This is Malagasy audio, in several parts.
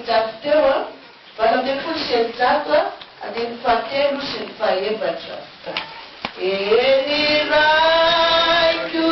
jiaby teo a 20 sy ny zato a andiny fahatelo sy ny fahaefatra eny raiko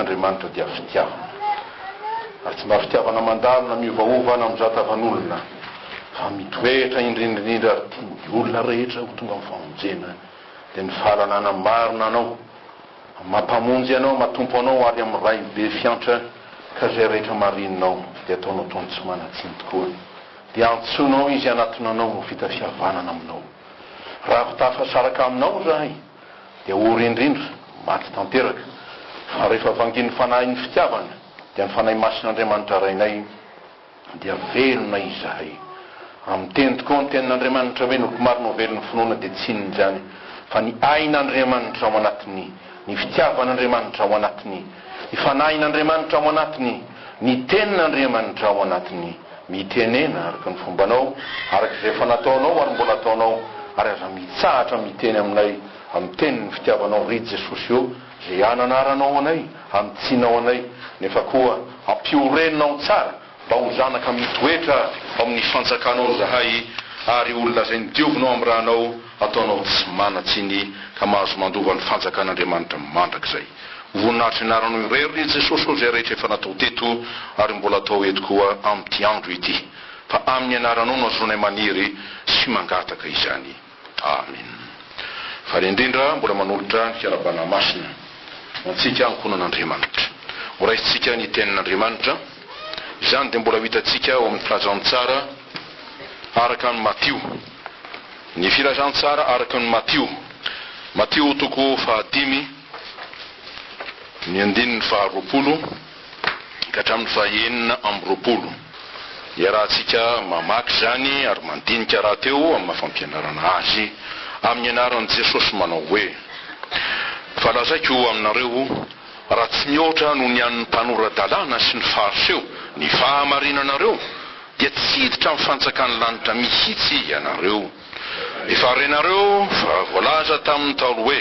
Andriamanitra dia fitiavana ary tsy mba fitiavana mandalina miovaovana amin'ny zatavan'olona fa mitoetra indrindrindrindra ary tia olona rehetra ho tonga amin'ny famonjena dia ny fahalalana marina anao mampamonjy anao matompo anao ary amin'ny ray be fiantra ka zay rehetra marinonao dia ataonao toany tsy manatsiny tokoa dia antsonao izy anatinanao no vita fihavanana aminao raha ho tafasaraka aminao zahay dia ory indrindra maty tanteraka fa rehefa vanginy fanahy ny fitiavana dia ny fanahy masin'Andriamanitra rainay dia velona izahay amin'ny teny tokoa ny tenin'Andriamanitra hoe noko marina velona finoana dia tsy inona izany fa ny ain'Andriamanitra ao anatiny ny fitiavan'Andriamanitra ao anatiny ny fanahin'Andriamanitra ao anatiny ny tenin'Andriamanitra ao anatiny mitenena araka ny fombanao araka izay efa nataonao ary mbola ataonao ary aza mitsahatra miteny aminay amin'ny tenin'ny fitiavanao ry Jesosy eo zay ananaranao anay amitsinao anay nefa koa ampiorenao tsara mba ho zanaka mitoetra amin'ny fanjakanao zahay ary olona zay nidiovinao amin'ny rahanao ataonao tsy manatsiny ka mahazo mandova ny fanjakan'Andriamanitra mandrakizay voninahitry naranao irery Jesosy zay rehetra efa natao teto ary mbola atao eto koa amin'ity andro ity fa amin'ny anaranao no azonay maniry sy mangataka izany amen fa indrindra mbola manolotra ny fiarabana masina antsika ankonan'Andriamanitra horaisitsika ny tenin'Andriamanitra izany dia mbola hitantsika ao amin'ny filazantsara araka ny Matio ny filazantsara araka ny Matio toko fahadimy ny andininy faharoapolo ka hatramin'ny fahaenina amby roapolo iarahantsika mamaky zany ary mandinika raha teo amin'ny mafampianarana azy amin'ny anaran'i Jesosy manao hoe falazaiko aminareo raha tsy mihoatra no ny an'ny mpanoradalana sy ny fariseo ny fahamarinanareo dia tsy hiditra amin'ny fanjakan'ny lanitra mihitsy ianareo efa renareo fa voalaza tamin'ny taolo hoe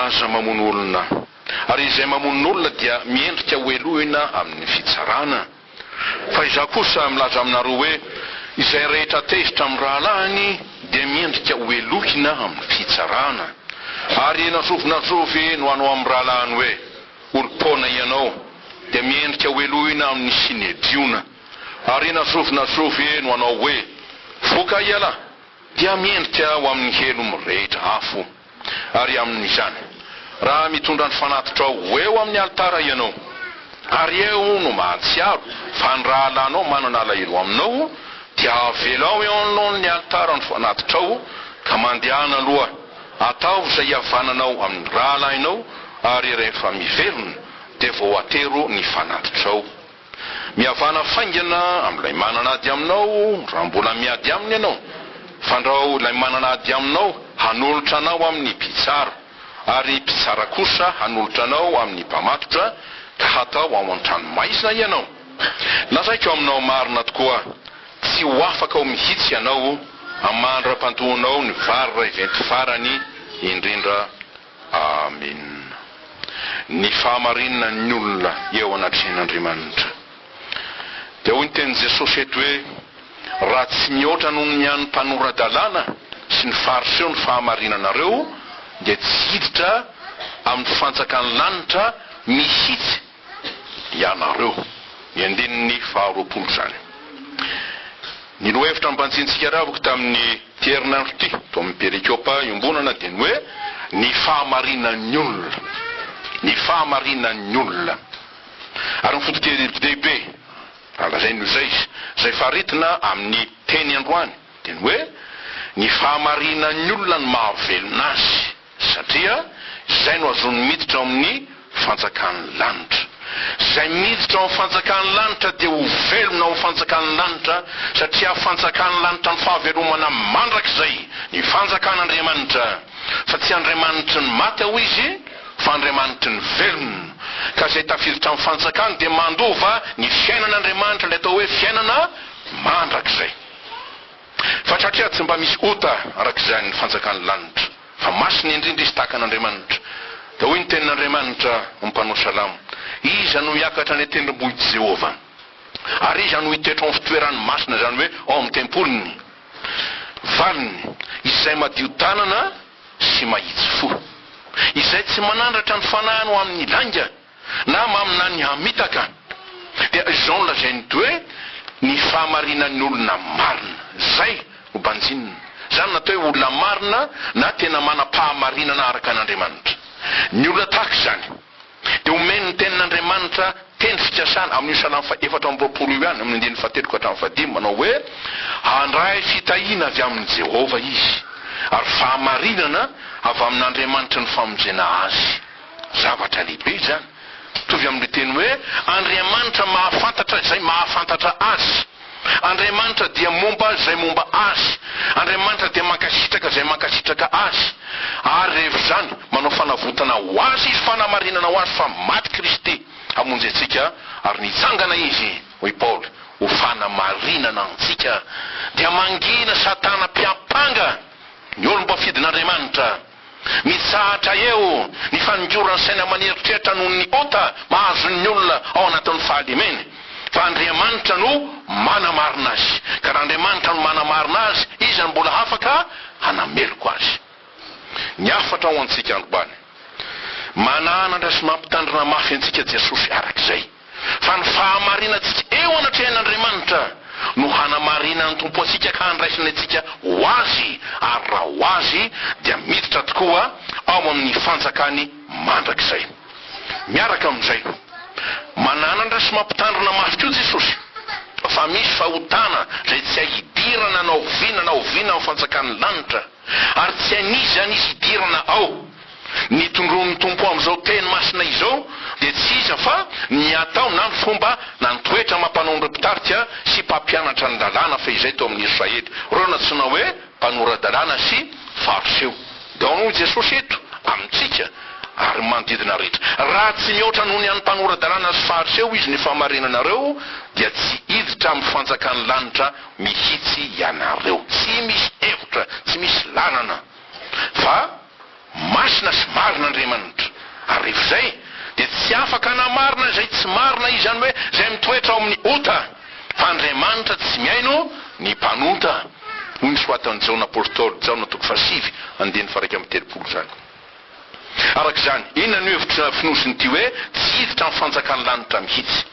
aza mamono olona ary izay mamono olona dia miendrika hoelohina amin'ny fitsarana fa izaho kosa milaza aminareo hoe izay rehetra tezitra amin'ny rahalahiny dia miendrika hoelohina amin'ny fitsarana ary nazovy no anao amin'ny rahalahiny hoe olom-paona ianao dia miendrika hoelohina amin'ny sinediona ary nazovina zovy eno anao hoe voka iala dia miendrika ho amin'ny helo mirehitra afo ary amin'izany raha mitondra ny fanatitra ao eo amin'ny altara ianao ary eo no mahatsiaro fa ny rahalahnao manana alahelo aminao dia avelao eo anoloan'ny altara ny fanatitra ao ka mandehana aloha atao izay havananao amin'ny rahalahinao ary rehefa mivelona dia vao atero ny fanatitra ao mihavana faingana amin'ilay manana ady aminao raha mbola miady aminy ianao fandrao ilay manana ady aminao hanolotra anao amin'ny mpitsara ary mpitsara kosa hanolotra anao amin'ny mpamatotra ka hatao ao an-tranomaizina ianao lazaiko aminao marina tokoa tsy ho afaka ho mihitsy ianao amandra-pantohonao ny vary ray venty farany indrindra amen. Ny fahamarinana ny olona eo anatrehan'Andriamanitra dia hoy ny teny Jesosy eto hoe raha tsy mihoatra noho ny an'ny mpanoradalàna sy ny fariseho ny fahamarinanareo dia tsy hiditra amin'ny fanjakan'ny lanitra mihitsy ianareo. Ny 12 zany ny lohevitra mbanjintsika ravoko tamin'ny terinandro ty to amin'ny perikopa iombonana dia ny hoe ny fahamarinan'ny olona, ny fahamarinan'ny olona ary ny foto-dehibe alazay no izay izay faritina amin'ny teny androany dia ny hoe ny fahamarinan'ny olona ny mahavelona azy satria izay no azony miditra amin'ny fanjakan'ny lanitra. Izay miditra ao fanjakan'ny lanitra dia ho velona ao fanjakan'ny lanitra satria fanjakan'ny lanitra ny fahavelomana mandrakizay ny fanjakan'Andriamanitra fa tsy Andriamanitra ny maty ao izy fa Andriamanitra ny velona ka izay tafiditra amin'ny fanjakany dia mandova ny fiainan'Andriamanitra ilay atao hoe fiainana mandrakizay fa satria tsy mba misy ota arak'izany ny fanjakan'ny lanitra fa masina indrindra izy tahaka an'Andriamanitra dia hoy ny tenin'Andriamanitra mpanao salamo iza no hiakatra ny tendrombohitra Jehova ary iza no hitoetra amin'ny fitoerany masina zany hoe ao amin'ny tempoliny valiny izay madio tanana sy mahitsy fo izay tsy manandratra ny fanahiny ho amin'ny langa na mamina ny hamitaka dia izao nolazainy hoe ny fahamarinan'ny olona marina zay no banjinina zany natao hoe olona marina na tena manam-pahamarinana araka an'Andriamanitra. Ny olona tahaka izany dia omeny ny tenin'Andriamanitra teny fikasana amin'ny Salamo 420 ihany amin'ny 17 manao hoe handray fitahiana avy amin'ny Jehova izy ary fahamarinana avy amin'Andriamanitra ny famonjena azy. Zavatra lehibe zany tovy amin'ny teny hoe Andriamanitra mahafantatra izay mahafantatra azy, Andriamanitra dia momba izay momba azy, Andriamanitra dia mankasitraka izay mankasitraka azy ary rehefa zany manao fanavotana ho azy izy fanamarinana ho azy fa maty Kristy hamonjy antsika ary nitsangana izy hoy Paul ho fanamarinana antsika dia mangina Satana mpiampanga ny olom-bafidin'Andriamanitra mitsahatra eo ny faningorany saina maneritreritra noho ny ota mahazon'ny olona ao anatin'ny fahalemeny fa Andriamanitra no manamarina azy ka raha Andriamanitra no manamarina azy izy no mbola afaka hanameloko azy. Ny afatra ao antsika androany mananatra sy mampitandrina mafy antsika Jesosy arak'izay fa ny fahamarinantsika eo anatrehan'Andriamanitra no hanamarina ny tompo antsika ka handraisina antsika ho azy ary raha ho azy dia miditra tokoa ao amin'ny fanjakany mandrakizay. Miaraka amin'izay mananatra sy mampitandrina mafy koa Jesosy fa misy fahotana izay tsy ahidirana na oviana na oviana amin'ny fanjakan'ny lanitra ary tsy anizy izy hidirana ao. Ny tondron'ny tompo amin'izao teny masina izao dia tsy iza fa ny atao na ny fomba na ny toetra mampanondro mpitarika sy mpampianatra ny lalàna fa izay tao amin'ny Israely reo natsina hoe mpanoradalàna sy fariseho. Dia ao Jesosy eto amintsika ary manodidina rehetra raha tsy mihoatra noho ny an'ny mpanoradalàna sy fariseho izy ny fahamarinanareo dia tsy hiditra amin'ny fanjakan'ny lanitra mihitsy ianareo. Tsy misy hevitra, tsy misy lalana fa masina sy marina Andriamanitra ary rehefa izay dia tsy afaka namarina izay tsy marina izy zany hoe izay mitoetra ao amin'ny ota fa Andriamanitra tsy miaino ny mpanota hoy ny soatan'ny Jaona apôstôly Jaona 5:7 zany. arak'izany inona ny hevitra finosiny ty hoe tsy hiditra amin'ny fanjakany lanitra mihitsy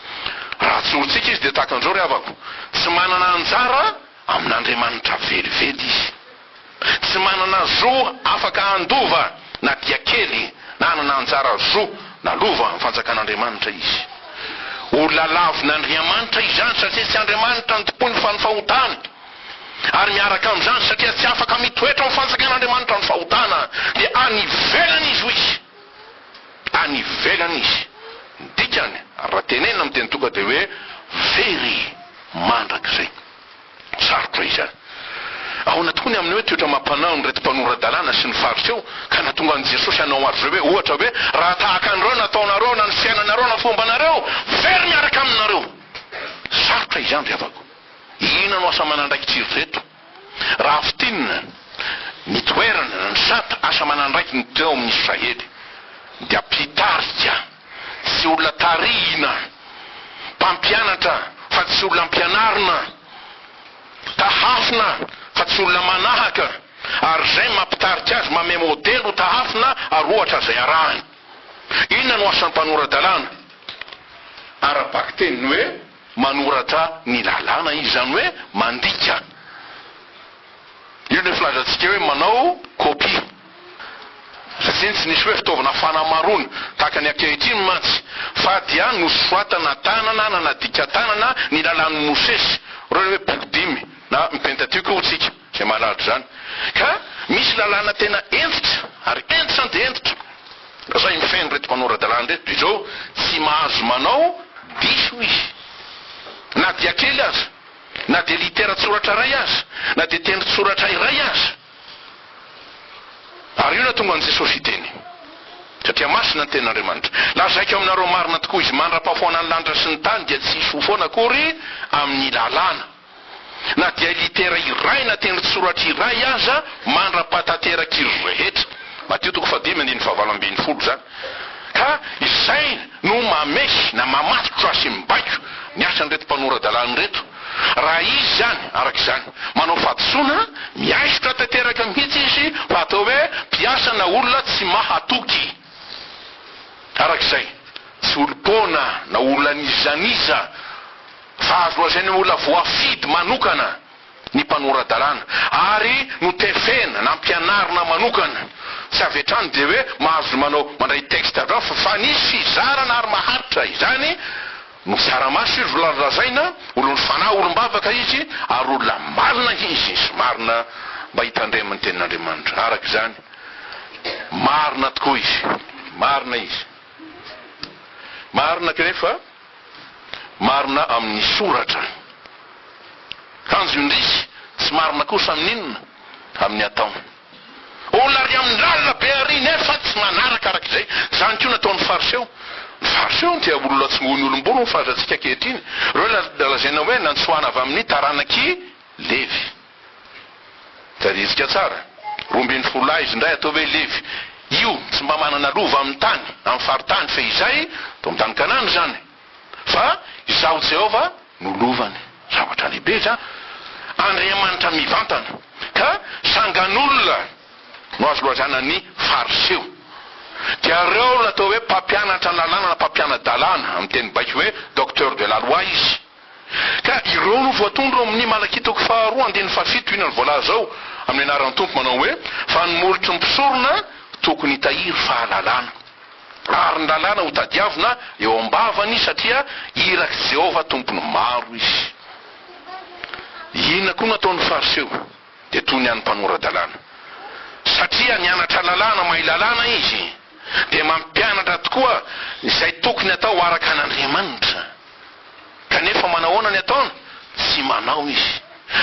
raha tsy olontsika izy dia tahaka an'izao ry havako tsy manana anjara amin'Andriamanitra velively izy tsy manana zo afaka andova na dia kely na anana anjara zo na lova amin'ny fanjakan'Andriamanitra izy olona lavin'Andriamanitra izany satria tsy Andriamanitra ny tompony fa ny fahotana ary miaraka amin'izany satria tsy afaka mitoetra amin'ny fanjakan'Andriamanitra ny fahotana dia any ivelany izy hoy izy any ivelany izy dikany raha tenenina amin'ny teny toka dia hoe very mandrak'izay sarotra izany ahoana tokoa ny amin'ny hoe toetra mampanao ny retim-panoradalàna sy ny fariseo ka natonga an' Jesosy hanao azy hoe ohatra hoe raha tahaka an'ireo nataonareo na ny fiainanareo na fombanareo very miaraka aminareo sarotra izany ry havako ina no asa manandraiky tsiroreto raha fitinina ny toerana ny sata asa manandraiky ny teo amin'ny Israely dia mpitarika tsy olona tarihina mpampianatra fa tsy olona mpianarina tahafina fa tsy olona manahaka ary zay mampitarika azy mame modelo tahafina ary ohatra zay arahany inona no asan'ny mpanoradalàna ara-baky teniny hoe manoratra ny lalàna izy zany hoe mandika io ny filazantsika hoe manao kopia satria tsy nisy hoe fitaovana fanamarona tahaka ny ankehitriny mantsy fa dia nosoratana tanana na nadika tanana ny lalàn'ny Mosesy reo hoe boky dimy na mipentatioko hotsika zay mahalatra zany ka misy lalàna tena entitra ary entitra dia entitra zay mifeny reto mpanoradalàna reto izao tsy mahazo manao diso izy na dia kely azy na dia litera tsoratra ray azy na dia tendry tsoratra iray azy ary io na tonga an' Jesosy iteny satria masina ny ten'Andriamanitra lazaiko aminareo marina tokoa izy mandra-pahafoana ny lanitra sy ny tany dia tsy hisy ho foana akory amin'ny lalàna na dia litera iray na tendry tsoratra iray aza mandra-pahatanteraka izy rehetra Mateo 5:7 zany ka izay no mamesy na mamatotra sy mibaiko ny asan'ny reto mpanoradalàna reto raha izy zany arak'izany manao fahadisoana miaisitra tanteraka mihitsy izy fa atao hoe mpiasa na olona tsy mahatoky arak'izay tsy olom-pona na olona nizaniza fa azo loazany olona voafidy manokana ny mpanoradalàna ary notefena na mpianarina manokana tsy avetrany dia hoe mahazo manao mandray texte avy fa nisy fizarana ary maharitra izany no saramaso izy olalazaina olony fanahy olombavaka izy ary olona marina izy sy marina mba hitandreman'ny tenin'Andriamanitra arak'izany marina tokoa izy marina izy marina kanefa marina amin'ny soratra kanjo indrisy tsy marina kosa amin'inona amin'ny atao olona ary amin'ny lalina be ary nefa tsy manaraka arak'izay zany koa nataon'ny fariseo ny fariseo dia olona tsy mohony olom-bolo ny fahazantsika ankehitriny reo lazaina hoe nantsoana avy amin'ny taranaky Levy tarizika tsara 12 izy ndray atao hoe Levy io tsy mba manana lova amin'ny tany amin'ny faritany fa izay to amin'ny tany Kanana zany fa izaho Jehova no lovany zavatra lehibe zany Andriamanitra mivantana ka sangan'olona no azo loazana ny fariseo dia reo natao hoe mpampianatra ny lalàna na mpampiana-dalàna amin'ny teny baiko hoe docteur de la loi izy ka ireo no voatondro amin'ny Malakitako 2:7 ina ny voalaza zao amin'ny anaran'ny tompo manao hoe fa nomolotry ny mpisorona tokony hitahiry fahalalàna ary ny lalàna ho tadiavina eo ambavany satria iraky Jehova tompony maro izy inona koa nataon'ny fariseo dia toy ny an'ny mpanoradalàna satria nianatra lalàna mahay lalàna izy dia mampianatra tokoa izay tokony atao araka an'Andriamanitra kanefa manahoana ny ataony tsy manao izy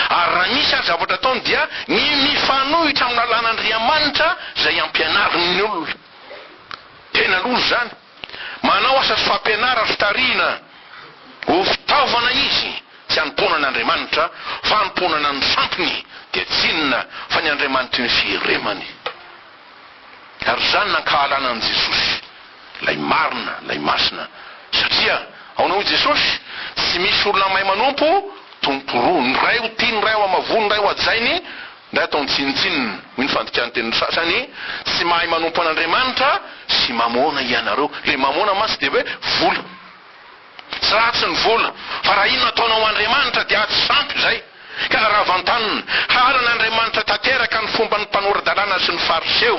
ary raha misy ary zavatra ataony dia ny mifanohitra amin'ny lalàn'Andriamanitra zay ampianariny ny olona tena lozo zany manao asa sy fampianara fitarina ho fitaovana izy tsy anomponana Andriamanitra fa anomponana ny sampony dia tsinona fa ny Andriamanitra ny fieremany ary zany nankahalana an' Jesosy lay marina lay masina satria aonao i Jesosy tsy misy olona mahay manompo tomporoa ny ray ho tia ny ray ho amavony ny ray ho ajainy ndray atao nitsinitsinina hoy ny fandikan'ny tenin'ny sasany tsy mahay manompo an'Andriamanitra tsy mamona ianareo. Le mamona masy dia hoe vola, tsy ratsy ny vola, fa raha ino nataonao Andriamanitra dia tsy sampy zay. Ka raha vantanina haran'Andriamanitra tanteraka ny fomba ny mpanoradalàna sy ny fariseo.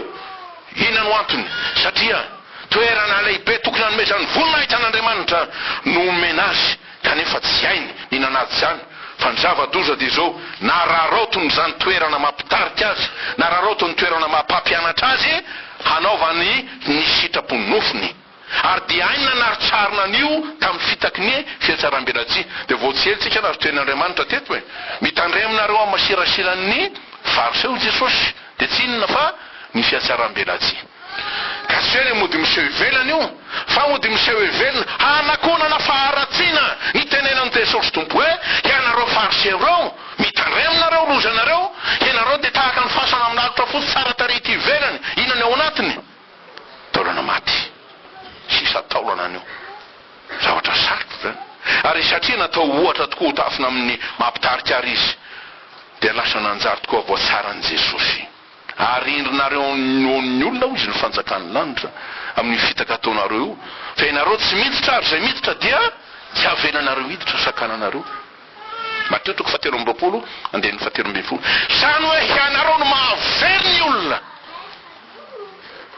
Inona no antony? Satria toerana lehibe tokony hanomezany voninahitra an'Andriamanitra no omena azy, kanefa tsy hainy ninanazy zany. Fa ny zava-doza dia izao, na rarotony zany toerana mampitarika azy, na rarotony toerana mampampianatra azy hanaovany ny sitrapony nofony. Ary dia hainy nanaritsarina an'io tamin'ny fitaky ny fiatsaram-belatsia. Dia voatselitsika na azo toen'Andriamanitra teto hoe mitandreminareo amin'ny masirasiran'ny fariseo Jesosy, dia tsy inona fa ny fiatsaram-belatsia. Ka tsy hoe le mody miseho ivelany io, fa mody miseho ivelany hanakonana faharatsiana ny tenenan'i Jesosy tompo hoe ianareo fariseo reo mitandreminareo lozanareo, ianareo dia tahaka ny fasana amin'ny lalitra fotsy tsara tarety ivelany. Inona ny ao anatiny? Taolana maty, sisa taolana an'io, zavatra sarotra zany. Ary satria natao ohatra tokoa ho tafina amin'ny mampitarika ary izy, dia lasa nanjary tokoa voatsaran'i Jesosy. Arindrinareo ny olona izy ny fanjakan'ny lanitra amin'ny fitaka ataonareo io. Fa ianareo tsy miditra, ary zay miditra dia tsy avelanareo hiditra sakananareo. Mateo 7:20 andeha 7:20. Sany hoe ianareo no mahavery ny olona,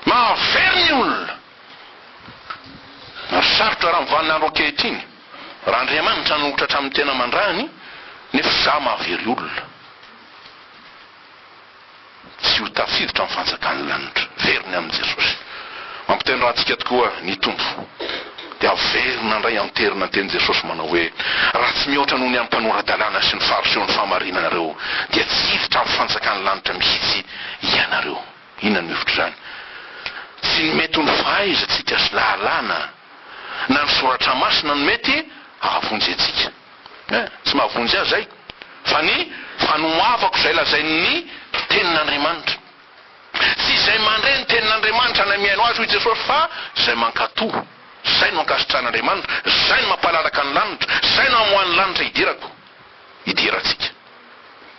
mahavery ny olona. Ary sarotra raha mivanonandro ankehitriny, raha Andriamanitra nohotratra amin'ny tena mandrany, nefa za mahavery olona. Tsy ho tafiditra amin'ny fanjakan'ny lanitra, veriny amin'i Jesosy. Mampiteny rahantsika tokoa ny tompo, dia averina indray anterina teny Jesosy manao hoe raha tsy mihoatra noho ny amin'ny mpanoradalàna sy ny fariseo ny famarinanareo dia tsy hiditra amin'ny fanjakan'ny lanitra mihitsy ianareo. Inona ny hevitra zany? Tsy ny mety ho ny fahaizatsika sy lahalana na ny soratra masina no mety ahavonjy antsika, tsy mahavonjy azy zay, fa ny fanoavako zay lazain'ny tenin'Andriamanitra. Tsy izay mandre ny tenin'Andriamanitra na mihaino azy hoy Jesosy, fa izay mankatoa. Zay no ankasitran'Andriamanitra, zay no mampalalaka ny lanitra, zay no amohan'ny lanitra idiratsika.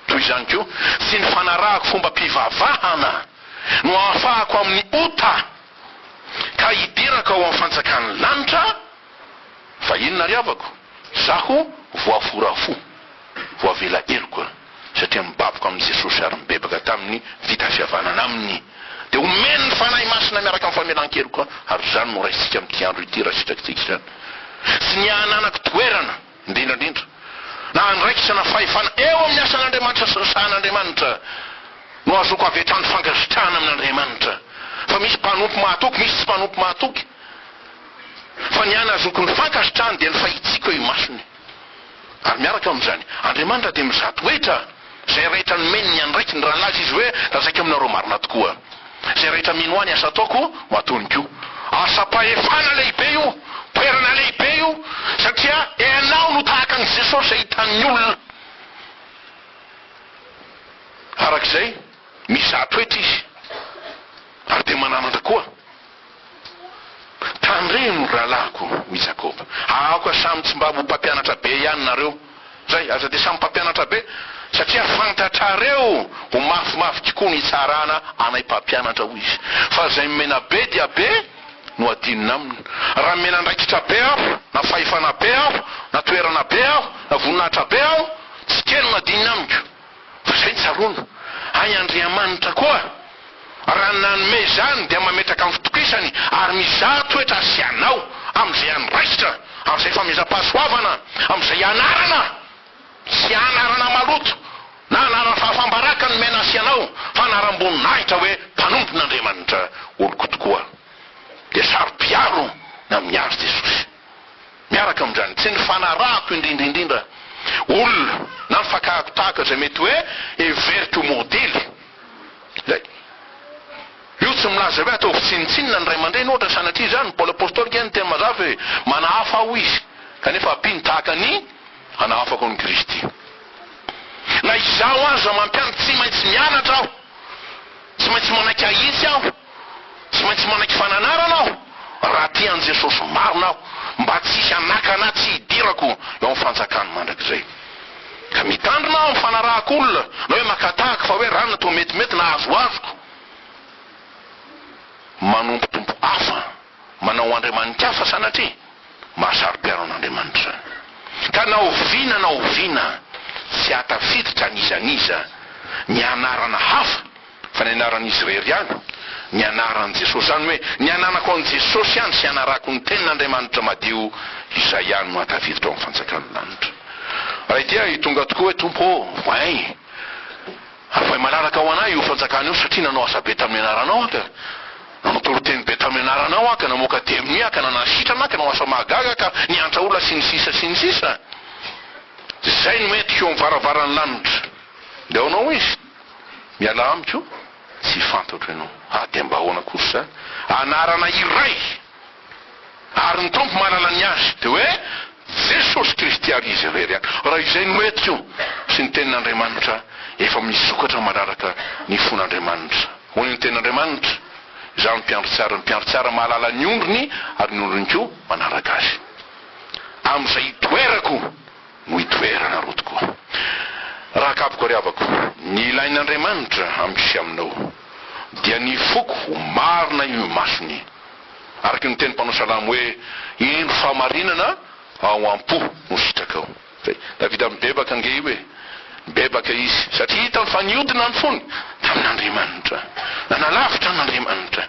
Toy izany koa, tsy ny fanarahako fomba mpivavahana no ahafahako amin'ny ota ka idiraka ao amin'ny fanjakan'ny lanitra, fa inona ry avako? Zaho voaforafo, voavela eroko, satria mibabako amin'ny Jesosy ary mibebaka tamin'ny fitafiavanana aminy. Dia omeny ny fanahy masina miaraka amin'ny famelan-keloka, ary zany no raisitsika amin'ity andro ity raha sitratsika izany. Sy ny hananako toerana indrindrandrindra na andraikitra na fahefana eo amin'ny asan'Andriamanitra sy ny sahan'Andriamanitra no azoko avetrany fankasitrahana amin'Andriamanitra. Fa misy mpanompo mahatoky, misy tsy mpanompo mahatoky, fa ny ana azoko ny fankasitrahany dia ny fahitsika eo masony. Ary miaraka amin'izany Andriamanitra dia mizato hetra zay rehetra nomeny ny andraiky ny rahalazy izy hoe razaika aminareo marina tokoa. Zay rehetra mino any asa ataoko ho ataony koa. Asa-pahefana lehibe io, toerana lehibe io, satria ianao no tahaka ny Jesosy zay hitan'ny olona. Arak'izay mizato hetra izy, ary dia mananatra koa. Tandremo rahalahiko hoy Jakoba, aoka samy tsy mba ho mpampianatra be ihany nareo. Zay aza dia samy mpampianatra be, satria fantatrareo ho mafimafy tokoa ny tsarana anay mpampianatra hoy izy. Fa zay mena be dia be no adinina aminy. Raha mena andraikitra be aho, na fahefana be aho, na toerana be aho, na voninahitra be aho, tsy kely no adinina amiko. Fa zay ny tsaroana. Ay Andriamanitra koa raha nanome zany dia mametraka amin'ny fitokisany, ary mizato toetra asianao amin'izay andraikitra, amin'izay famezam-pahasoavana, amin'izay anarana, sy anarana maloto na anarana fahafambaraka no mena asianao, fa anaram-boninahitra hoe mpanompon'Andriamanitra oloko tokoa. Dia saro-piaro na miaro Jesosy. Miaraka amin'izany tsy ny fanarahako indrindraindrindra olona na ny fakahako tahaka zay mety hoe everiko modely. Zay io tsy milaza hoe atao fitsinitsinina ny ray aman-dreny ohatra sanatria zany Paoly apôstôlika ny tena mazava hoe manahafa aho izy, kanefa ampiny tahaka ny hanahafako ny Kristy. Na izaho aza mampianatra tsy maintsy mianatra aho, tsy maintsy manaiky ahitsy aho, tsy maintsy manaiky fananarana aho, raha tian'i Jesosy marina aho, mba tsisy anakana tsy hidirako eo amin'ny fanjakany mandrakizay. Ka mitandrina aho amin'ny fanarahako olona, na hoe makatahaka fa hoe rano natao metimety na azoazoko, manompo tompo hafa manao andriamanitra hafa sanatria mahasaro-piaro an'andriamanitra ka na oviana tsy atafiditra anizaniza ny anarana hafa fa ny anaran'izy rery ihany ny anaran' Jesosy zany hoe ny ananako an' Jesosy ihany sy anarako ny tenin'andriamanitra madio izay ihany no atafiditra ao amin'ny fanjakany lanitra. Raha ity hitonga tokoa hoe tompo vai afay malaraka ao anay io fanjakany io satria nanao asa be tamin'ny anaranao aka nanao toloteny be tamin'ny anaranao aka namoaka teminy aka nanasitrana aka nanao asa mahagaga ka niantra olona sy ny sisa zay no mety eo mivaravaran'ny lanitra de aonao izy miala amiko tsy fantatro ianao de mba ahoana kosa anarana iray ary ny tompo mahalala ny azy de hoe Jesosy Kristy ary izy rery any raha izay no mety io sy ny tenin'Andriamanitra efa misokatra malaraka ny fon'Andriamanitra hoy ny tenin'Andriamanitra izany mpiandro tsara mahalala ny ondriny ary ny ondriny koa manaraka azy am'izay hitoerako no hitoerana ro tokoa. Raha kapoko ariavako ny ilain'Andriamanitra am'sy aminao dia ny foko marina io masony araky ny teny mpanao salamo hoe ino fahamarinana ao am-po no sitraka ao. Davida mibebaka ange hoe mibebaka izy satria hitany fa niodina ny fony tamin'Andriamanitra nanalavitra n'Andriamanitra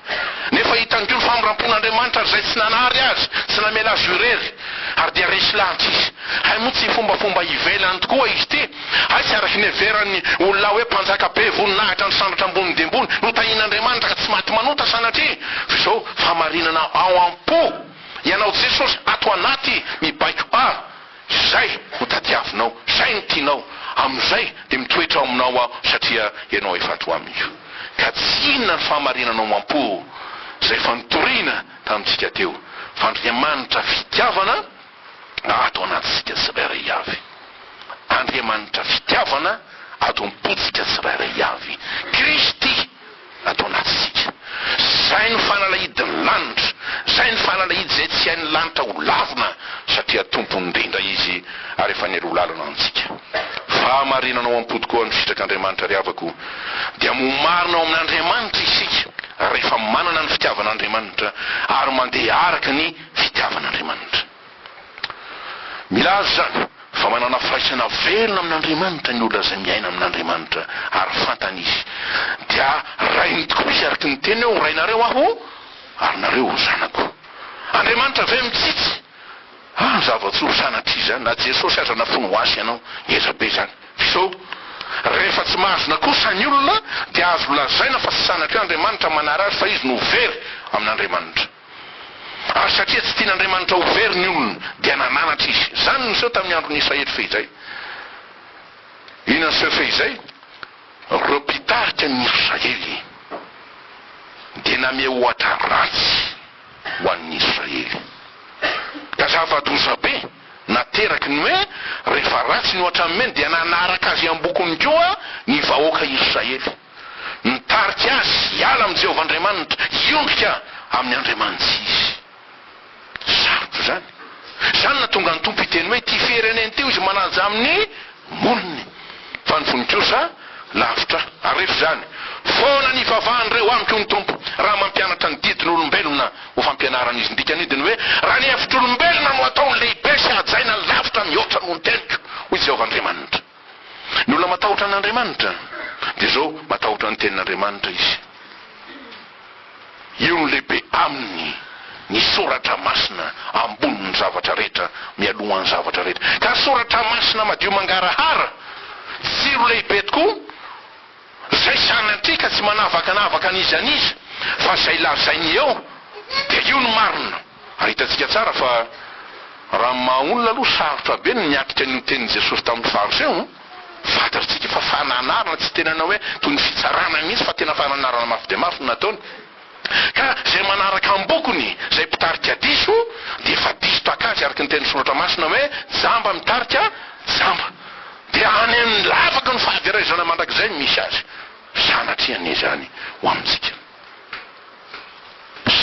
nefa hitany keo ny famoram-pon'Andriamanitra zay tsy nanary azy tsy namela azy irery ary dia resy lanitra izy hay moa tsy fombafomba ivelany tokoa izy ty hay tsy araky ny everan'ny olona hoe mpanjaka be voninahitra ny sandratra ambony de ambony no tahin'Andriamanitra ka tsy maty manota sanatria fa zao fahamarinana ao am-po ianao Jesosy ato anaty mibaiko zay no tadiavinao zay no tianao am'izay de mitoetra aminao aho satria ianao efa ato amiko ka tsy inona ny fahamarinanao am-po zay fa nitoriana tamintsika teo fa Andriamanitra fitiavana ato anatsika tsirairay avy Andriamanitra fitiavana ato am-potsika tsirairay avy Kristy ato anatsika zay ny fanalahidin'ny lanitra zay ny fanalahidy zay tsy hain'ny lanitra ho lavina satria tompony indrindra izy ary efa nero lalana antsika fahamarinanao am-podikoa ny fitrak'Andriamanitra riavako dia momarinao amin'Andriamanitra isika rehefa manana ny fitiavan'Andriamanitra ary mandeha araka ny fitiavan'Andriamanitra. Milaza zany fa manana firaisana velona amin'Andriamanitra ny olona zay miaina amin'Andriamanitra ary fantany izy dia rainy tokoa izy araky ny teny eo rainareo aho ary nareo zanako Andriamanitra ve mitsitsy zava-tsoa sanatria zany na Jesosy aza nafono ho asy ianao eza be zany fisao rehefa tsy mahazona kosa ny olona dia azo lazaina fa tsy sanatria Andriamanitra manara azy fa izy no very amin'Andriamanitra ary satria tsy tian'Andriamanitra ho very ny olona dia nananatra izy zany niseo tamin'ny andron'ny Israely fehizay inona niseo fehizay reo mpitarika ny Israely dia namea ohatra ratsy ho an'ny Israely ka zava-doza be nateraky ny hoe rehefa ratsy ny ohatra meny dia nanaraka azy ambokony koa ny vahoaka Israely nitarika azy hiala amin'ny Jehovah Andriamanitra iondrika amin'ny Andriamanitra izy sarotro zany natonga ny tompo iteny hoe ty fireneny teo izy manaja amin'ny moniny fa ny voninkosa lavitra arefo zany foana ny vavandreo amiko ny tompo raha mampianatra ny didin'olombelona ho fampianarana izy ndikany idiny hoe raha ny hevitr'olombelona no ataony lehibe sy ajaina lavitra mihoatra no ny teniko hoy Jehovah Andriamanitra. Ny olona matahotra an'Andriamanitra dia zao matahotra ny tenin'Andriamanitra izy io no lehibe aminy ny soratra masina amboniny zavatra rehetra mialohan'ny zavatra rehetra ka soratra masina madio mangarahara tsiro lehibe tokoa zay sanatria ka tsy manavakanavaka an'izy an'izy fa zay lazainy eo dia io no marina ary hitatsika tsara fa raha maolona aloha sarotra be ny miakitra ny tenin'i Jesosy tamin'ny fariseo fantatritsika fa fananarana tsy tena hoe toy ny fitsarana mihitsy fa tena fananarana mafy dia mafy nataony ka zay manaraka ambokony zay mpitarika diso dia efa diso takazy araky ny teny soratra masina hoe jamba mitarika jamba dia any amin'ny lavaka ny fahaviraizana mandrakizay misy azy sanatria ny zany ho amintsika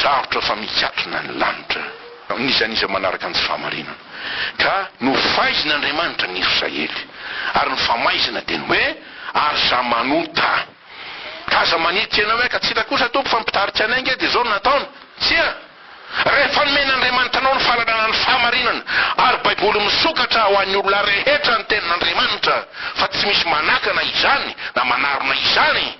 sarotra fa mikatrona ny lanitra nizaniza manaraka ny tsy fahamarinana ka no faizin'Andriamanitra ny Israely ary ny famaizina dia ny hoe aza manota ka aza maniditra ianao hoe ka tsita kosa tompo fa mpitarika anay nge dia zao nataony tsia rehefa nomen'Andriamanitra anao ny fahalalana ny fahamarinana ary baiboly misokatra ho an'ny olona rehetra ny tenin'Andriamanitra fa tsy misy manakana izany na manarona izany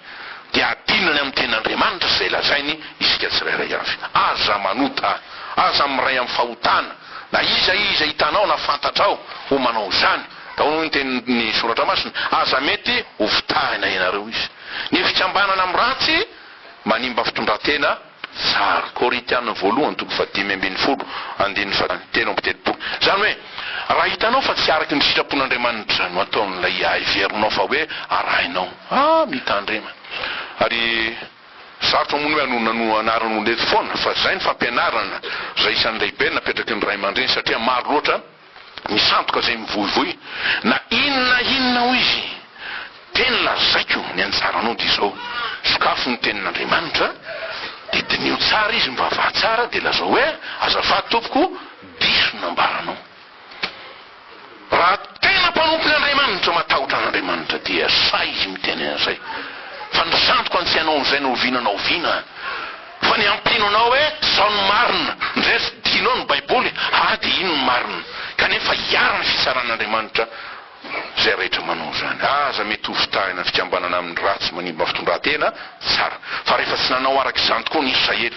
dia adinany amin'ny tenin'Andriamanitra izay lazainy isika tsirairay avy. Aza manota, aza miray amin'ny fahotana, na iza hitanao na fantatrao ho manao izany. Tao ny tenin'ny soratra masina, aza mety ho vitahina ianareo izy. Ny fikambanana amin'ny ratsy manimba fitondratena tsara. Korinthiana voalohany toko 5:10. Zany hoe raha hitanao fa tsy araky ny sitrapon'Andriamanitra no ataon'ilay aiverinao fa hoe arahinao, mitandrema. Ary sarotra moa hoe no anaran'olona eto foana fa zay ny fampianarana zay isan'ny lehibe napetraky ny ray aman-dreny satria maro loatra misantoka zay mivoivoy na inona ho izy teny lazaiko ny anjaranao dia izao sokafo ny tenin'Andriamanitra dia dinio tsara izy mivavaha tsara dia lazao hoe azafady tompoko diso nambaranao. Raha tena mpanompon'Andriamanitra matahotra an'Andriamanitra dia say izy miteny an'izay fa ny santoka ny tsy anao n'izay no ovinanao vina fa ny ampino anao hoe zao ny marina ndresy dinao ny baiboly dia ino ny marina kanefa iara ny fitsaran'Andriamanitra zay rehetra manao zany. Aza mety ho fitahina fikambanana amin'ny ratsy manimba fitondratena tsara fa rehefa tsy nanao araky izany tokoa ny Israely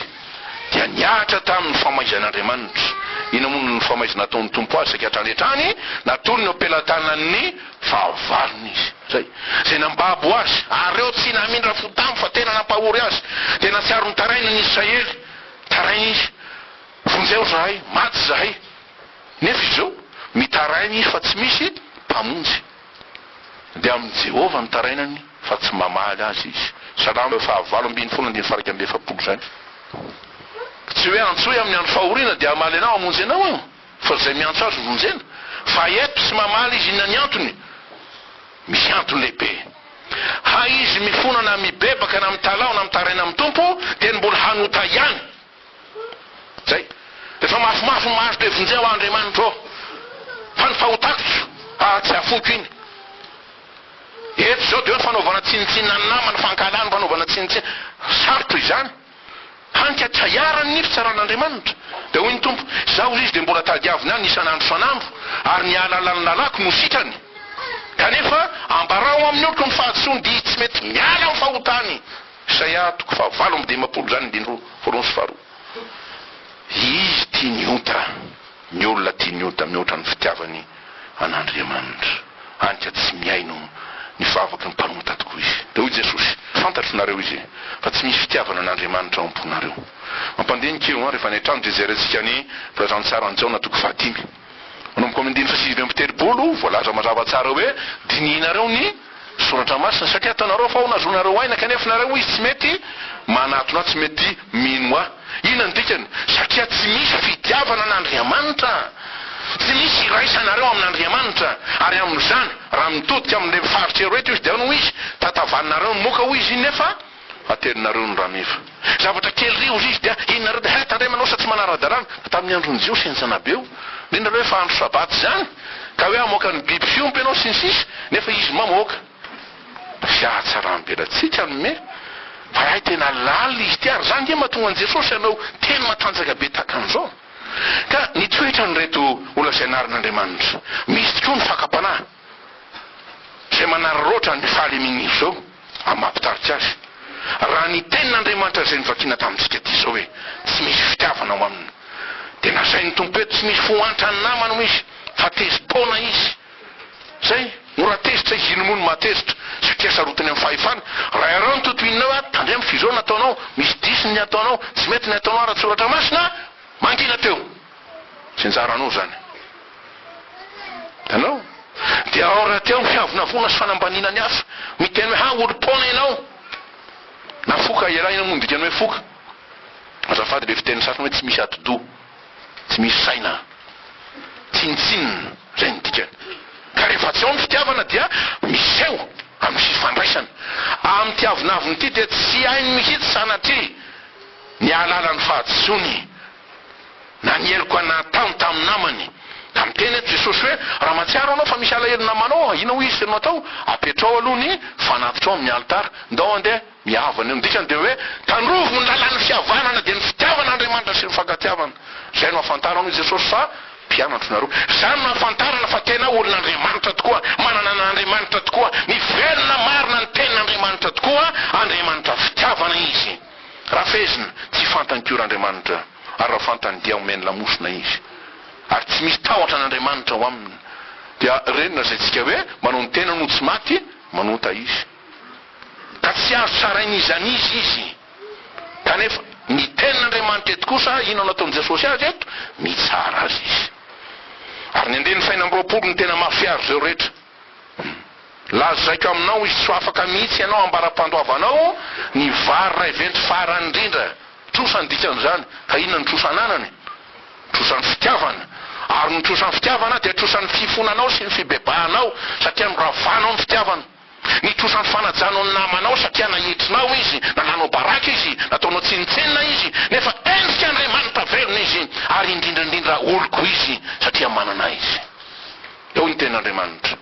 dia niatra tamin'ny famaizan'Andriamanitra. Ina moa ny famaizana nataon'ny tompo azy sakatranrehetrany natony ny ampelantanan'ny fahavalony izy zay nambabo azy ary reo tsy namindra fotamy fa tena nampahory azy tena tsy aro ny taraina ny Israely taraina izy vonjeo zahay maty zahay nefa izao mitaraina izy fa tsy misy mpamonjy dia amin'ny Jehova mitarainany fa tsy mamaly azy izy. Salamo 7:1 zany tsy hoe antsoy amin'ny andro fahoriana dia amaly anao amonjy anao fa zay miantso azy vonjena fa eto sy mamaly izy inona ny antony misy antony lehibe ha izy mifona na mibebaka na mitalao na mitaraina amin'ny tompo dia ny mbola hanota ihany zay efa mafimafy mahazo le vonjeo Andriamanitra ao fa ny fahotakotro tsy afoko iny eto zao dia hoe fanaovana tsinitsinina ny namana fankalana fanaovana tsinitsina sarotro izany hanika tsaiarany ny fitsaran'Andriamanitra dia hoy ny tompo zaho izy dia mbola tadiavina any isan'andro sanandro ary ny alalany lalako no sitrany kanefa ambarao amin'ny oloko ny fahadisony dia tsy mety miala amin'ny fahotany. Isaia 7:20 zany indindro voalohany sy faharoa. Izy tia niota ny olona tia niota mihoatra ny fitiavany an'Andriamanitra hanika tsy miaino ny fahavaky ny mpanota tokoa izy. Dia hoy Jesosy fantatro nareo izy fa tsy misy fitiavana an'Andriamanitra ao am-ponareo. Mampandenikeo rehefa ny trano dia jerentsika ny filazantsara ny Jaona toko 5 manomboka amin'ny 5:7 voalaza mazava tsara hoe dininareo ny soratra masina satria tanareo fa onazonareo aina kanefa nareo izy tsy mety manatona tsy mety mino inona ny dikany satria tsy misy fitiavana an'Andriamanitra tsy misy iraisanareo amin'Andriamanitra ary amin'izany raha mitodika amin'ilay faritra rehetra izy dia no izy tatavaninareo ny moka hoy izy nefa aterinareo ny ramefa zavatra kely rio izy dia inonareo dia tandremanao sa tsy manara-dalàna tamin'ny androny Jio senjanabeo indrindra hoe fa andro sabaty zany ka hoe amoaka ny biby fiompy ianao sy ny sisa nefa izy mamoaka fiatsarambelatsika nome fa hay tena laly izy ty ary zany dia mahatonga an Jesosy ianao tena matanjaka be tahaka an'izao ka nitoetra ny reto olona izay anarin'Andriamanitra misy tokoa ny fakapanahy zay manararaotra ny fahaleminy zao amin'ny mampitarika azy raha ny tenin'Andriamanitra zay nivakina tamintsika ty zao hoe tsy misy fitiavana ao aminy dia nasain'ny tompo eto tsy misy fohantra ny namana ho izy fa tezim-pona izy zay mora tezitra izy ino moa no mahatezitra satria sarotiny amin'ny fahefana raha iareo ny totoinao tandremo fizao nataonao misy disiny ny ataonao tsy mety ny ataonao ara-tsoratra masina mangina teo sy njaranao zany tanao dia ao raha teo fiavonavona sy fanambanina ny hafa miteny hoe olo-pona ianao na foka iaraina moa ndikany hoe foka azafady le fiteny sasany hoe tsy misy ati-do tsy misy saina tsinitsinina zay ny dikany ka rehefa tsy ao ny fitiavana dia miseho amin'ny fifandraisana amin'ny tiavinaviny ity dia tsy hainy mihitsy sanatry ny alalan'ny fahadisony na ny eloko anataony tamin'ny namany tamin'ny teny eto Jesosy hoe raha matsiaro anao fa misy alahelo namanao ina ho izy tena atao apetrao aloha ny fanatitra ao amin'ny alitara ndao andeha mihavana eo dikany dia hoe tandrovo ny lalan'ny fihavanana dia ny fitiavan'Andriamanitra sy ny fankatiavana zay no afantarana Jesosy fa mpianatro nareo zany no afantarana fa tena olon'Andriamanitra tokoa, manana n'Andriamanitra tokoa, mivelona marina ny tenin'Andriamanitra tokoa, Andriamanitra fitiavana izy. Raha fezina tsy fantankor'Andriamanitra ary raha fantany dia omeny lamosina izy ary tsy misy tahotra n'Andriamanitra ao aminy dia renina zay tsika hoe manao ny tena no tsy maty manota izy ka tsy azo tsarain'izany izy kanefa ny tenin'Andriamanitra eto kosa ino nataon'i Jesosy azy eto mitsara azy izy ary ny andeny faina am'roapolo ny tena mafiary zao rehetra lazaiko aminao izy tsy afaka mihitsy ianao ambara-pandoavanao ny vary ray venty farany indrindra trosany dikan'izany ka inona ny trosananany trosan'ny fitiavana ary ny trosan'ny fitiavana dia trosan'ny fifonanao sy ny fibebahanao satria miravanao ny fitiavana ny trosan'ny fanajanao ny namanao satria nahitrinao izy nananao baraka izy nataonao tsinitsenina izy nefa endrika Andriamanitra velona izy ary indrindrandrindra oloko izy satria manana izy eo ny ten'Andriamanitra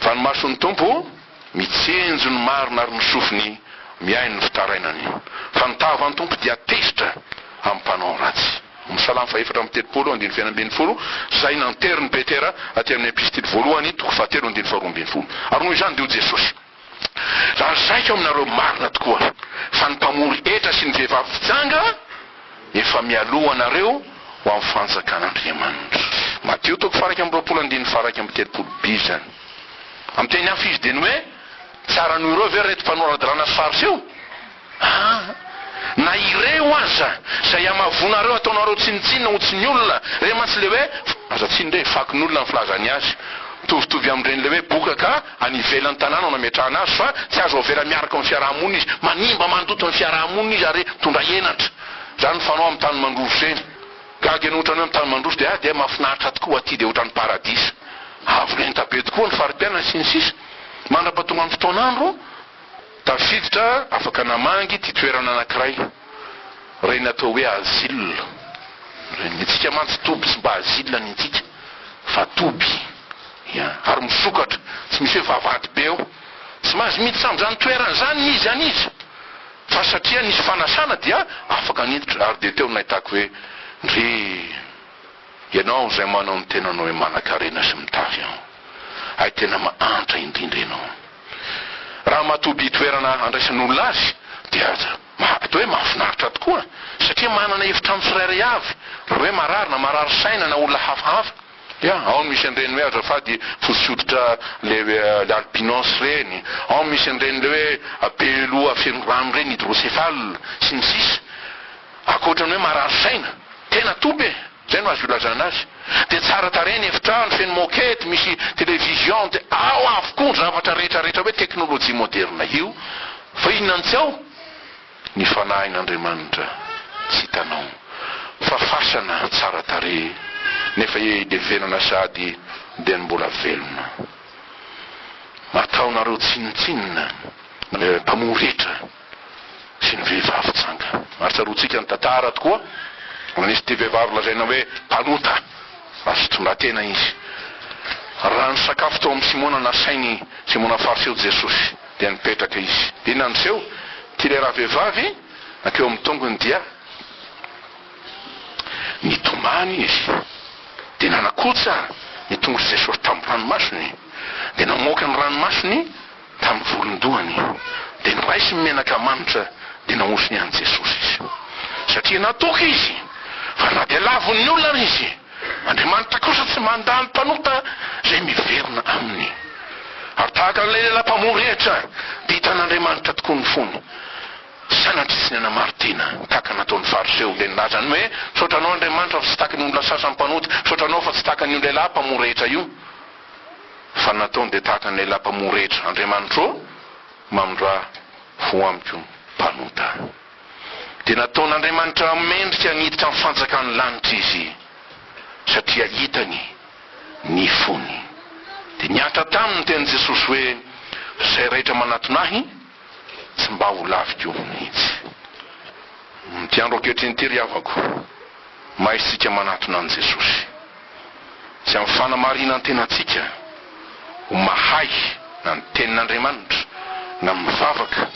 fa ny mason'ny tompo mitsenjo ny marina ary ny sofiny miaino ny fitarainany fa ny tavan'ny tompo dia tesitra amin'ny mpanao ratsy. Salamo faefatra amin'ny telopolo andiny fenina ambin'ny folo zay nanteriny Petera aty amin'ny epistily voalohany toko fahatelo andiny faharoa ambin'ny folo ary noho izany deo Jesosy lazaiko aminareo marina tokoa fa ny mpamory etra sy ny vehivavy fitsanga efa mialoha anareo ho amin'ny fanjakan'Andriamanitra. Mateo toko faraky amin'ny roapolo andiny faraky amin'ny telopolo by zany amin'ny teny hafa izy dia ny hoe tsara noho ireo ve reto mpanoradrana farsy eo na ireo aza zay amavonareo ataonareo tsinitsinina ho tsy ny olona re mantsy le hoe aza tsiny re faky ny olona ny filazany azy tovitovy amin'ireny le hoe bokaka anivelan'ny tanàna ho nametrahana azy fa tsy azo avela miaraka amin'ny fiarahamonina izy manimba mandoto ny fiarahamonina izy ary tondra enatra zany fanao amin'ny tany mandroso zeny gaga ny ohatrany hoe amin'ny tany mandroso dia mahafinaritra tokoa aty dia ohatran'ny paradisa avolenta be tokoa ny fari-piainana sy ny sisa mandrapatonga amin'ny fotoan'andro tafiditra afaka namangy ty toerana anankiray reny atao hoe asile reny itsika mantsy toby sy mba asile ny itsika fa toby ary misokatra tsy misy hoe vavady be eo tsy mahazo mity sam'izany toerana zany izy any izy fa satria nisy fanasana dia afaka niditra ary de teo nahitako hoe ndre ianao zay manao ny tenanao hoe manan-karena sy mitavy ao ay tena mahantra indrindra ianao raha matoby toerana andraisan'olona azy dia atao hoe mahafinaritra tokoa satria manana hevitra amin'ny tsirairay avy raha hoe marary saina na olona hafahafa ao misy an'ireny hoe azafady fosotsototra le albinos reny ao misy an'ireny le hoe apelo afeno rano reny hydrocéphale sy ny sisa akoatrany hoe marary saina tena toby zay no azo ilazana azy dia tsara tareny efitrano feno moquette misy télévision dia ao avokoa zavatra rehetrarehetra hoe teknôlôjia moderna io fa inona tsy ao ny fanahin'Andriamanitra tsy hitanao fa fasana tsara tare nefa idevenana sady dia ny mbola velona mataonareo tsinitsinina mpamoretra sy ny vehivavy tsanga maritsarotsika ny tantara tokoa nisy ty vehivavy lazaina hoe panota asotondratena izy raha ny sakafo tao amin'ny Simona nasainy Simona farseo Jesosy dia nipetraka izy dia nandriseo ty le raha vehivavy nakeo amin'ny tongony dia nitomany izy dia nanakotsa ny tongotra Jesosy tamin'ny ranomasony dia namoaka ny ranomasony tamin'ny volondohany dia niraisy menaka manitra dia naosony any Jesosy izy satria natoka izy fa na dia lavon'ny olona izy Andriamanitra kosa tsy mandany mpanota zay miverina aminy ary tahaka n'ilay lehilahy mpamoretra dia hitan'Andriamanitra tokoa ny fony sanatry tsy nana martina tahaka nataon'ny fariseo dia nilazany hoe saotranao Andriamanitra fa tsy tahaka ny olona sasany mpanota saotranao fa tsy tahaka ny lehilahy mpamoretra io fa nataony dia tahaka ny lehilahy mpamoretra Andriamanitra mamindra fo amiko mpanota dia nataon'Andriamanitra mendrika niditra amin'ny fanjakan'ny lanitra izy satria hitany ny fony dia niatra taminy teny Jesosy hoe zay rehetra manatonahy tsy mba ho laviko mihitsy ty andro ankehitriny ty ry havako mahisitsika manatona an' Jesosy sy amin'ny fanamarinany tenatsika ho mahay na ny tenin'Andriamanitra na mivavaka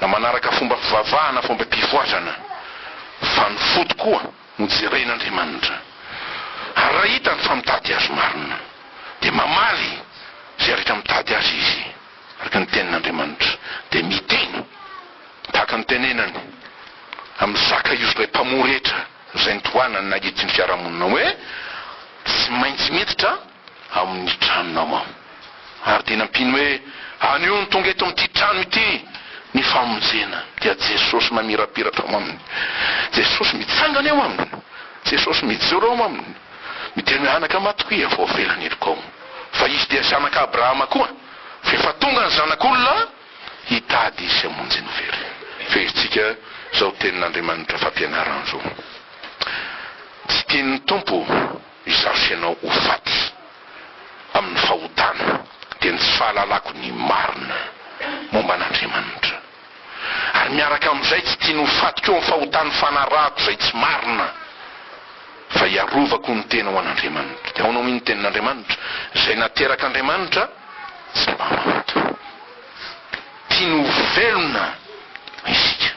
na manaraka fomba fivavahana fomba mpivoazana fa ny fo tokoa no jeren'Andriamanitra ary raha hita ny fa mitady azy marina dia mamaly zay rehetra mitady azy izy araka ny tenin'Andriamanitra dia miteny tahaka ny tenenany amin'ny zaka izy ilay mpamoretra zay nitoanany nahity ny fiarahamonina hoe tsy maintsy miditra amin'ny tranonao ao ary dia nampiny hoe anio ny tonga eto amin'ity trano ity ny famonjena dia Jesosy mamirapiratra ao aminy, Jesosy mitsangana eo aminy, Jesosy mijoro ao aminy, miteny hoe anaka matokoe vao velany eriko ao. Fa izy dia zanaka Abrahama koa, fa efa tonga ny zanak'olona hitady izy hamonjy ny very. Fehintsika zao tenin'Andriamanitra fampianarana zao. Tsy tian'ny tompo izaho ianao ho faty amin'ny fahotana dia ny tsy fahalalako ny marina momba an'Andriamanitra. Ary miaraka amin'izay tsy tiany ho faty koa ny fahotany fanarahako zay tsy marina fa iarovako ny tena ho an'Andriamanitra. Dia ahoana ny tenin'Andriamanitra zay nateraka Andriamanitra tsy mba maty. Tiany ho velona isika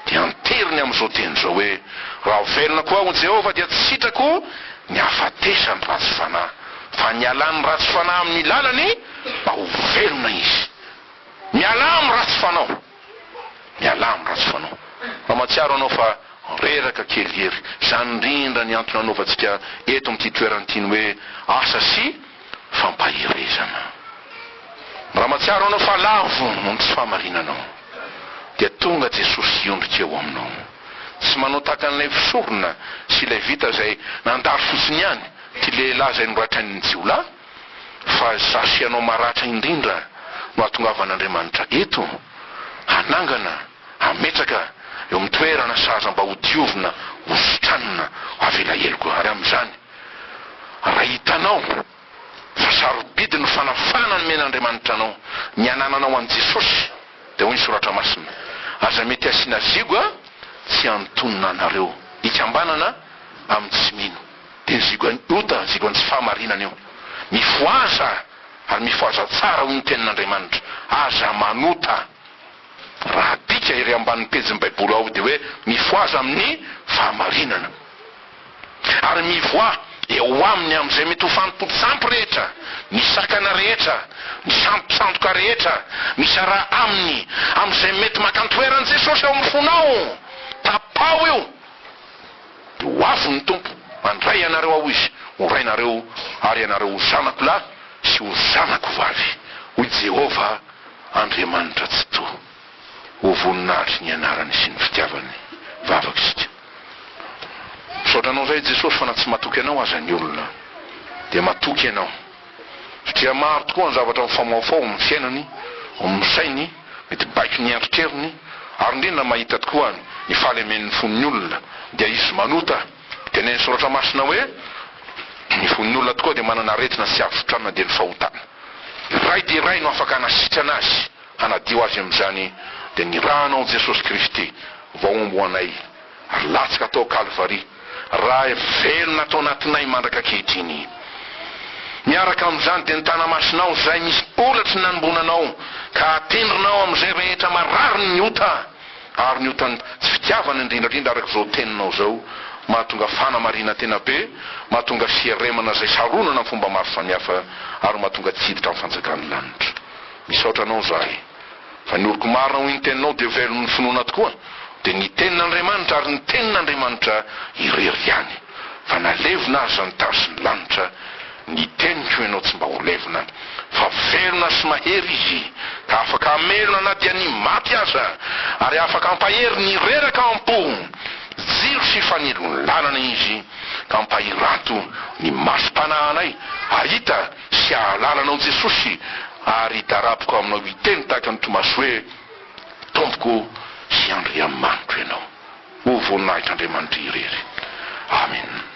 dia anteriny amin'izao teny zao hoe raha velona koa ho Jehova dia tsy sitrako ny hafatesany ratsy fanahy fa ny alany ratsy fanahy amin'ny lalany mba ho velona izy. Miala amin'ny ratsy fanao, miala amin'ny ratsy fanao. Raha matsiaro anao fa reraka kely ery, zany indrindra ny antony anaovantsika eto amin'ity toerantiny hoe asa sy fampahirezana. Raha matsiaro anao fa lavo no tsy fahamarinanao dia tonga Jesosy hiondrika eo aminao. Tsy manao tahaka an'ilay fisorona sy ilay vita zay nandaro fotsiny ihany ty lehilahy zay noratrany ny jiolahy, fa zasianao maratra indrindra no ahatongavan'Andriamanitra eto hanangana ametraka eo amin'ny toerana saza mba ho diovina ho sotranina avela heloka. Ary amin'izany raha hitanao fa sarobidy ny fanafana ny men'Andriamanitra anao ny anananao an' Jesosy dia hoy ny soratra masina aza mety asiana zigo tsy antonona anareo hikambanana amin'ny tsy mino. Dia ny zigo ota zigo tsy fahamarinana eo mifoaza ary mifoaza tsara hoy ny tenin'Andriamanitra aza manota. Raha dika ery ambanin'ny pejin'ny baiboly ao dia hoe mifoaza amin'ny fahamarinana ary mivoa eo aminy amin'izay mety ho fampipontsampy rehetra, ny sakana rehetra, ny samposantoka rehetra misy raha aminy amin'izay mety makantoeran'i Jesosy eo amin'ny fonao. Tapao eo dia ho avy ny tompo mandray anareo ao izy, ho rainareo ary ianareo ho zanako lahy sy ho zanako vavy hoy Jehova Andriamanitra tsy to. Ho voninahitry ny anarany sy ny fitiavany vavaka isika. Misaotranao zay Jesosy fa na tsy matoky anao aza ny olona dia matoky anao, satria maro tokoa ny zavatra mifamoafao amin'ny fiainany, amin'ny sainy, mety baiky ny andritreriny ary indrindra mahita tokoa ny fahalemen'ny fon'ny olona dia izy manota. Teneny soratra masina hoe ny fon'ny olona tokoa dia manana aretina sy avy-sotranana dia ny fahotana. Iray dia iray no afaka hanasitrana azy hanadio azy amin'izany dia ny ranao Jesosy Kristy vaoamboanay ary latsaka tao Kalvari raha velona tao anatinay mandraka ankehitriny. Miaraka amin'izany dia nitana masinao zay misy olatry nanombonanao ka atendrinao amin'izay rehetra marary ny ota ary ny otany tsy fitiavana indrindrandrindra araka zao teninao zao mahatonga fanamarina tena be, mahatonga siaremana zay saronana amin'ny fomba maro samihafa ary mahatonga tsiditra amin'ny fanjakan'ny lanitra. Misaotranao zahay fa ny oroko marina hoy ny teninao dia velon'ny finoana tokoa dia ny tenin'Andriamanitra ary ny tenin'Andriamanitra irery ihany fa nalevina aza ny tasin'ny lanitra ny teniko ianao tsy mba ho levina fa velona sy mahery izy ka afaka amelona na dia ny maty aza ary afaka ampahery ny reraka ampo jiro sy fanilony lalana izy ka ampahiranto ny masom-panahanay ahita sy ahalalana Jesosy ary darapoko aminao hiteny tahaka ny Tomasy hoe tompoko sy andriamanitro ianao. Ho voninahitra Andriamanitra irery. Amen.